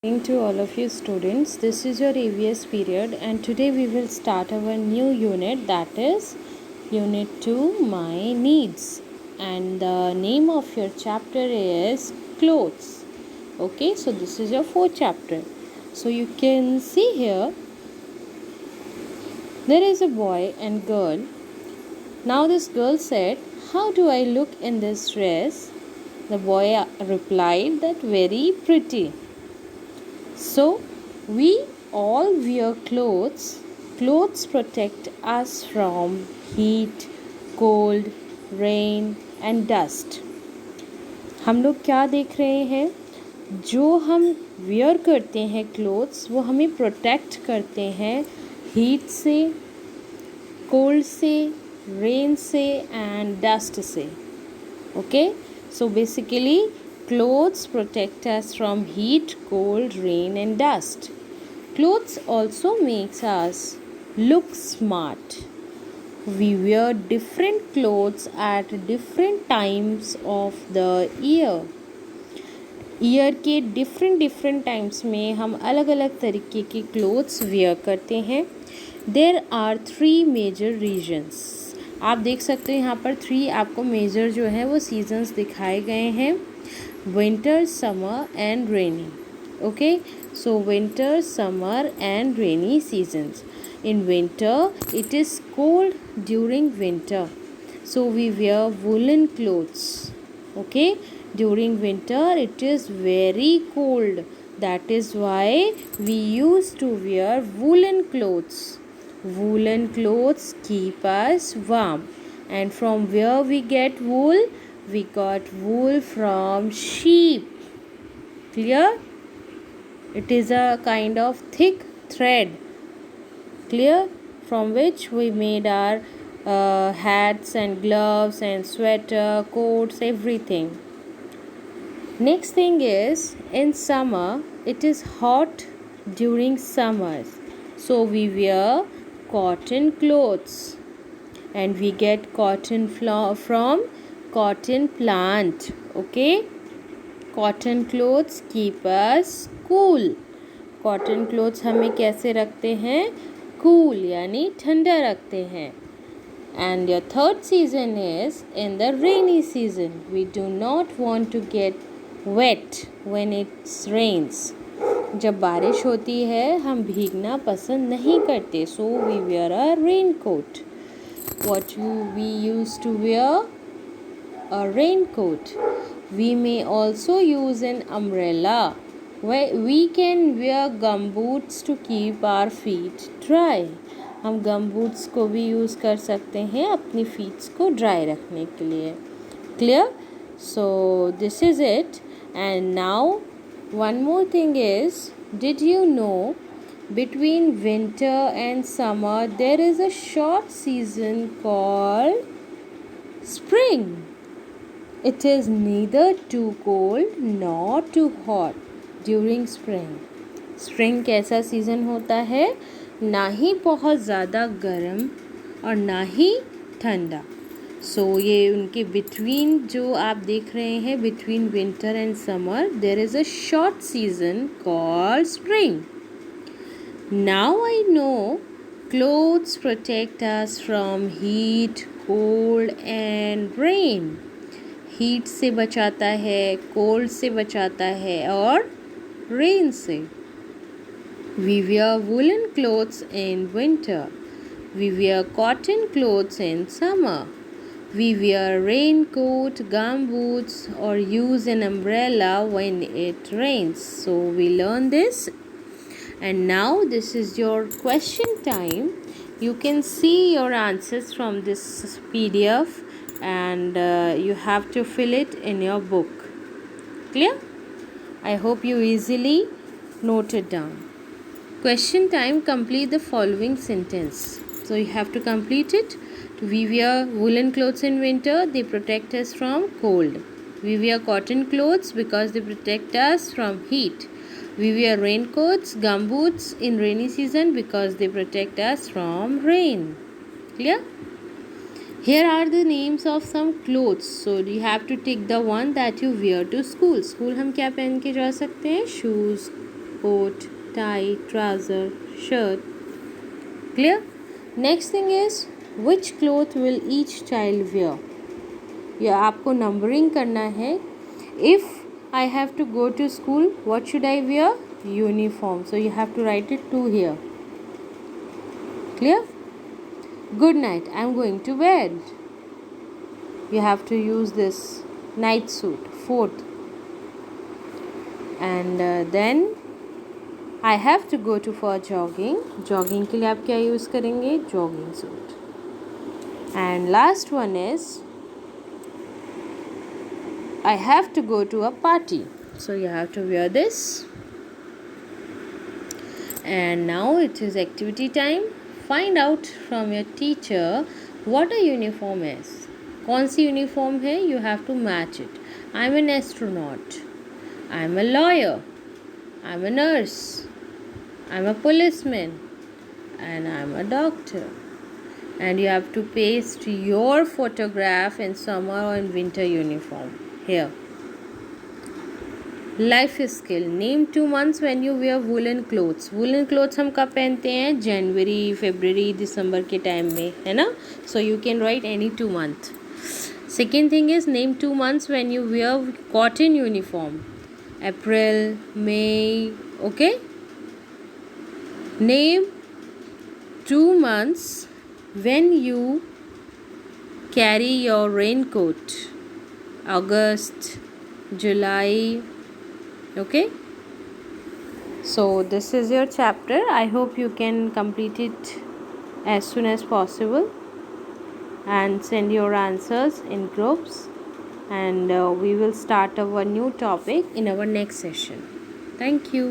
Morning to all of you students. This is your E.V.S period and today we will start our new unit, that is Unit 2, My Needs, and the name of your chapter is Clothes. Okay, so this is your fourth chapter. So you can see here there is a boy and girl. Now this girl said, "How do I look in this dress?" The boy replied that very pretty. So, we all wear clothes. Clothes protect us from heat, cold, rain and dust. हम लोग क्या देख रहे हैं? जो हम wear करते हैं clothes, वो हमें protect करते हैं heat से, cold से, rain से and dust से. Okay, so basically clothes protect us from heat, cold, rain and dust. Clothes also makes us look smart. We wear different clothes at different times of the year. Year के different times में हम अलग अलग तरीके के clothes wear करते हैं. There are 3 major reasons. आप देख सकते हो यहाँ पर 3 आपको मेजर जो है वो सीजन्स दिखाए गए हैं. Winter, summer and rainy. Okay, so winter, summer and rainy seasons. In winter it is cold during winter, so we wear woollen clothes. Okay, during winter it is very cold, that is why we used to wear woolen clothes. Woolen clothes keep us warm. And from where we get wool? We got wool from sheep. Clear? It is a kind of thick thread. Clear? From which we made our hats and gloves and sweater, coats, everything. Next thing is, in summer it is hot during summers, so we wear cotton clothes, and we get cotton from cotton plant. Okay, cotton clothes keep us cool. Cotton clothes हमें कैसे रखते हैं? Cool यानी ठंडा रखते हैं. And your third season is in the rainy season. We do not want to get wet when it rains. जब बारिश होती है हम भीगना पसंद नहीं करते, so we wear a raincoat. What we used to wear? A raincoat. We may also use an umbrella. We can wear gumboots to keep our feet dry. हम गम boots को भी यूज़ कर सकते हैं अपनी फीट्स को ड्राई रखने के लिए. Clear? So this is it. And now one more thing is, did you know between winter and summer there is a short season called spring. It is neither too cold nor too hot during spring. Spring कैसा season होता है? ना ही बहुत ज़्यादा गर्म और ना ही ठंडा. सो ये उनके बिटवीन जो आप देख रहे हैं, between winter and summer there is a short season called spring. Now I know clothes protect us from heat, cold and rain. Heat से बचाता है, कोल्ड से बचाता है और रेन से. We wear woolen clothes in winter. We wear cotton clothes in summer. We wear raincoat, gumboots or use an umbrella when it rains. So we learn this. And now this is your question time. You can see your answers from this PDF and you have to fill it in your book. Clear? I hope you easily note it down. Question time, complete the following sentence. So you have to complete it. We wear woolen clothes in winter, they protect us from cold. We wear cotton clothes because they protect us from heat. We wear raincoats, gumboots in rainy season because they protect us from rain. Clear? Here are the names of some clothes. So you have to take the one that you wear to school. School हम क्या पहन के जा सकते हैं? Shoes, coat, tie, trouser, shirt. Clear? Next thing is, which cloth will each child wear? या आपको numbering करना है. If I have to go to school, what should I wear? Uniform. So you have to write it 2 here. Clear? Good night. I'm going to bed. You have to use this night suit. 4th. And then I have to go to for jogging. Jogging के लिए आप क्या use करेंगे? Jogging suit. And last one is, I have to go to a party. So you have to wear this. And now it is activity time. Find out from your teacher what a uniform is. कौन सी uniform है? You have to match it. I'm an astronaut. I'm a lawyer. I'm a nurse. I'm a policeman. And I'm a doctor. And you have to paste your photograph in summer or in winter uniform here. Life skill. Name 2 months when you wear woolen clothes. Woolen clothes हम कब पहनते हैं? जनवरी, फरवरी, दिसंबर के time में, है ना? So you can write any 2 month. Second thing is, name 2 months when you wear cotton uniform. April, May, okay? Name 2 months when you carry your raincoat. August, July, okay? So this is your chapter. I hope you can complete it as soon as possible and send your answers in groups, and we will start our new topic in our next session. Thank you.